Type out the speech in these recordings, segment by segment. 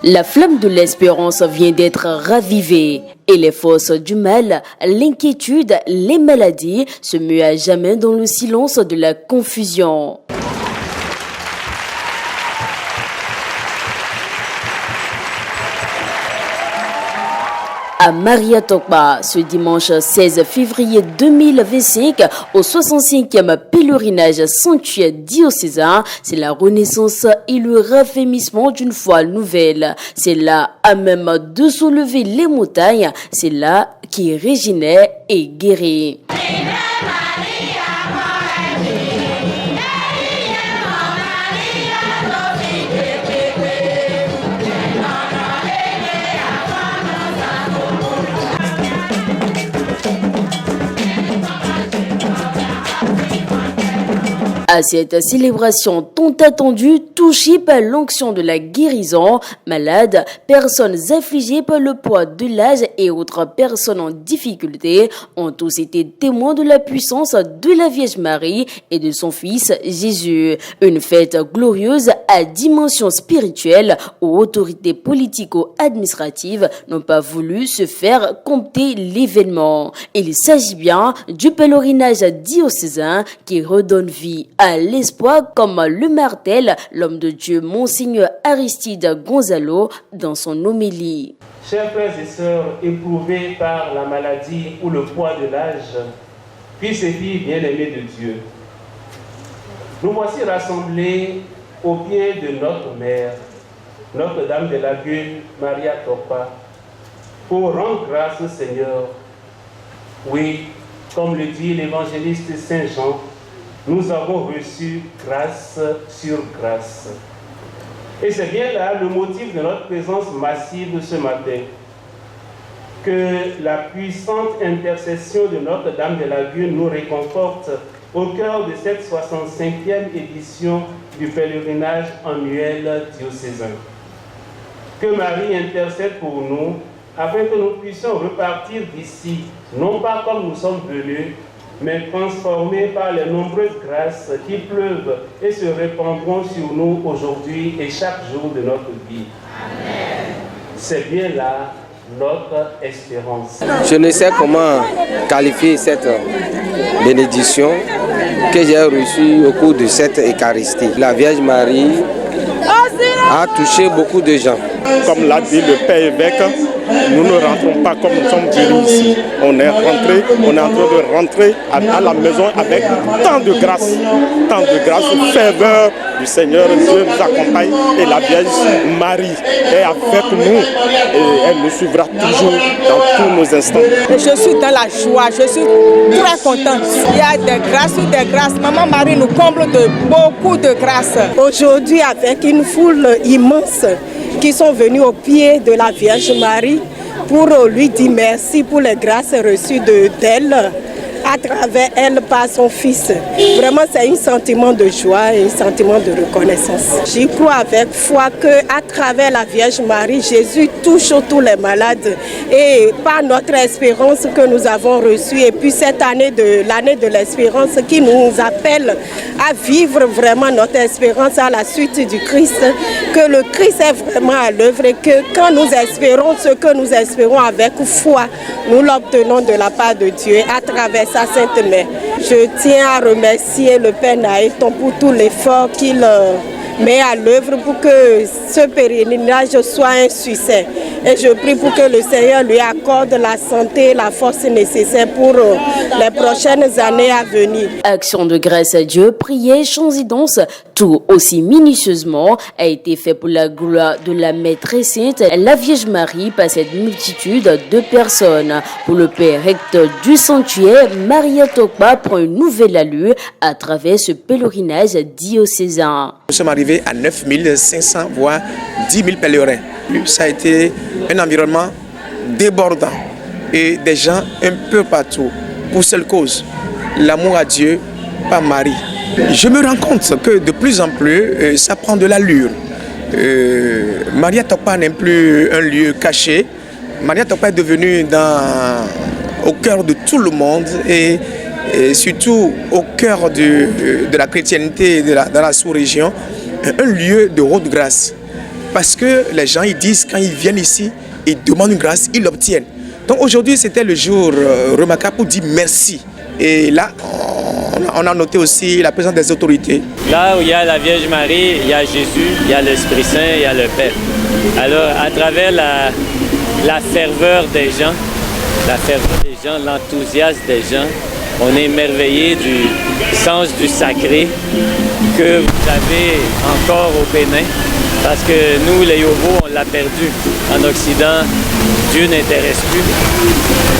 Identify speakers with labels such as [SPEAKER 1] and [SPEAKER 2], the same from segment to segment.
[SPEAKER 1] La flamme de l'espérance vient d'être ravivée et les forces du mal, l'inquiétude, les maladies se muent à jamais dans le silence de la confusion. À Maria Tokpa, ce dimanche 16 février 2025, au 65e pèlerinage sanctuaire diocésain, c'est la renaissance et le raffermissement d'une foi nouvelle. C'est là, à même de soulever les montagnes, c'est là qui régénère et guérit. À cette célébration tant attendue, touchée par l'onction de la guérison, malades, personnes affligées par le poids de l'âge et autres personnes en difficulté ont tous été témoins de la puissance de la Vierge Marie et de son Fils Jésus. Une fête glorieuse à dimension spirituelle où autorités politico-administratives n'ont pas voulu se faire compter l'événement. Il s'agit bien du pèlerinage diocésain qui redonne vie à l'espoir, comme le martèle l'homme de Dieu Monseigneur Aristide Gonzalo dans son homélie.
[SPEAKER 2] Chers frères et sœurs éprouvés par la maladie ou le poids de l'âge, fils et filles bien-aimés de Dieu, nous voici rassemblés au pied de notre mère, Notre-Dame de Lagune, Maria Tokpa, pour rendre grâce au Seigneur. Oui, comme le dit l'évangéliste Saint Jean, nous avons reçu grâce sur grâce. Et c'est bien là le motif de notre présence massive ce matin. Que la puissante intercession de Notre-Dame de Lagune nous réconforte au cœur de cette 65e édition du pèlerinage annuel diocésain. Que Marie intercède pour nous afin que nous puissions repartir d'ici, non pas comme nous sommes venus, mais transformés par les nombreuses grâces qui pleuvent et se répandront sur nous aujourd'hui et chaque jour de notre vie. Amen. C'est bien là notre espérance.
[SPEAKER 3] Je ne sais comment qualifier cette bénédiction que j'ai reçue au cours de cette Eucharistie. La Vierge Marie a touché beaucoup de gens.
[SPEAKER 4] Comme l'a dit le Père évêque, nous ne rentrons pas comme nous sommes venus ici. On est en train de rentrer à la maison avec tant de grâce, ferveur du Seigneur. Dieu nous accompagne et la Vierge Marie est avec nous et elle nous suivra toujours dans tous nos instants.
[SPEAKER 5] Je suis dans la joie, je suis très contente. Il y a des grâces sur des grâces. Maman Marie nous comble de beaucoup de grâces. Aujourd'hui, avec une foule immense qui sont venus au pied de la Vierge Marie pour lui dire merci pour les grâces reçues d'elle, à travers elle par son Fils. Vraiment, c'est un sentiment de joie et un sentiment de reconnaissance. J'y crois avec foi qu'à travers la Vierge Marie, Jésus touche tous les malades. Et par notre espérance que nous avons reçue, et puis cette année l'année de l'espérance qui nous appelle à vivre vraiment notre espérance à la suite du Christ, que le Christ est vraiment à l'œuvre et que quand nous espérons ce que nous espérons avec foi, nous l'obtenons de la part de Dieu à travers sa Sainte Mère. Je tiens à remercier le Père Naïton pour tout l'effort qu'il met à l'œuvre pour que ce pèlerinage soit un succès. Et je prie pour que le Seigneur lui accorde la santé et la force nécessaires pour les prochaines années à venir.
[SPEAKER 1] Action de grâce à Dieu, prière, chants et danse, tout aussi minutieusement a été fait pour la gloire de la Mère très sainte, la Vierge Marie, par cette multitude de personnes. Pour le Père recteur du sanctuaire, Maria Tokpa prend une nouvelle allure à travers ce pèlerinage diocésain.
[SPEAKER 6] Nous sommes arrivés à 9500 voire 10 000 pèlerins. Ça a été un environnement débordant et des gens un peu partout pour seule cause, l'amour à Dieu par Marie. Je me rends compte que de plus en plus, ça prend de l'allure. Maria Tokpa n'est plus un lieu caché. Maria Tokpa est devenue au cœur de tout le monde et surtout au cœur de la chrétienté dans la sous-région, un lieu de haute grâce. Parce que les gens, ils disent, quand ils viennent ici, ils demandent une grâce, ils l'obtiennent. Donc aujourd'hui, c'était le jour remarquable pour dire merci. Et là, on a noté aussi la présence des autorités.
[SPEAKER 7] Là où il y a la Vierge Marie, il y a Jésus, il y a l'Esprit Saint, il y a le Père. Alors, à travers la ferveur des gens, l'enthousiasme des gens, on est émerveillé du sens du sacré que vous avez encore au Bénin. Parce que nous, les Yovo, on l'a perdu. En Occident, Dieu n'intéresse plus.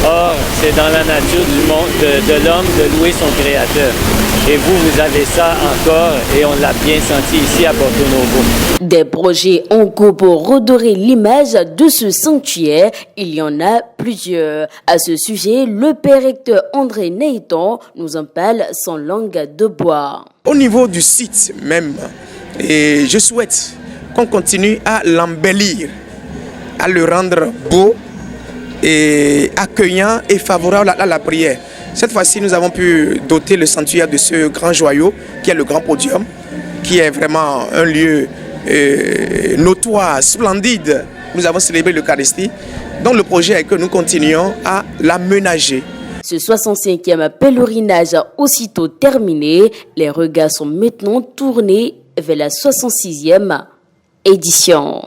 [SPEAKER 7] Or, c'est dans la nature du monde, de l'homme de louer son Créateur. Et vous avez ça encore et on l'a bien senti ici à Porto Novo.
[SPEAKER 1] Des projets en cours pour redorer l'image de ce sanctuaire, il y en a plusieurs. À ce sujet, le père recteur André Neyton nous en parle sans langue de bois.
[SPEAKER 6] Au niveau du site même, et je souhaite qu'on continue à l'embellir, à le rendre beau et accueillant et favorable à la prière. Cette fois-ci, nous avons pu doter le sanctuaire de ce grand joyau qui est le grand podium, qui est vraiment un lieu notoire, splendide. Nous avons célébré l'Eucharistie. Donc le projet est que nous continuions à l'aménager.
[SPEAKER 1] Ce 65e pèlerinage aussitôt terminé, les regards sont maintenant tournés vers la 66e édition.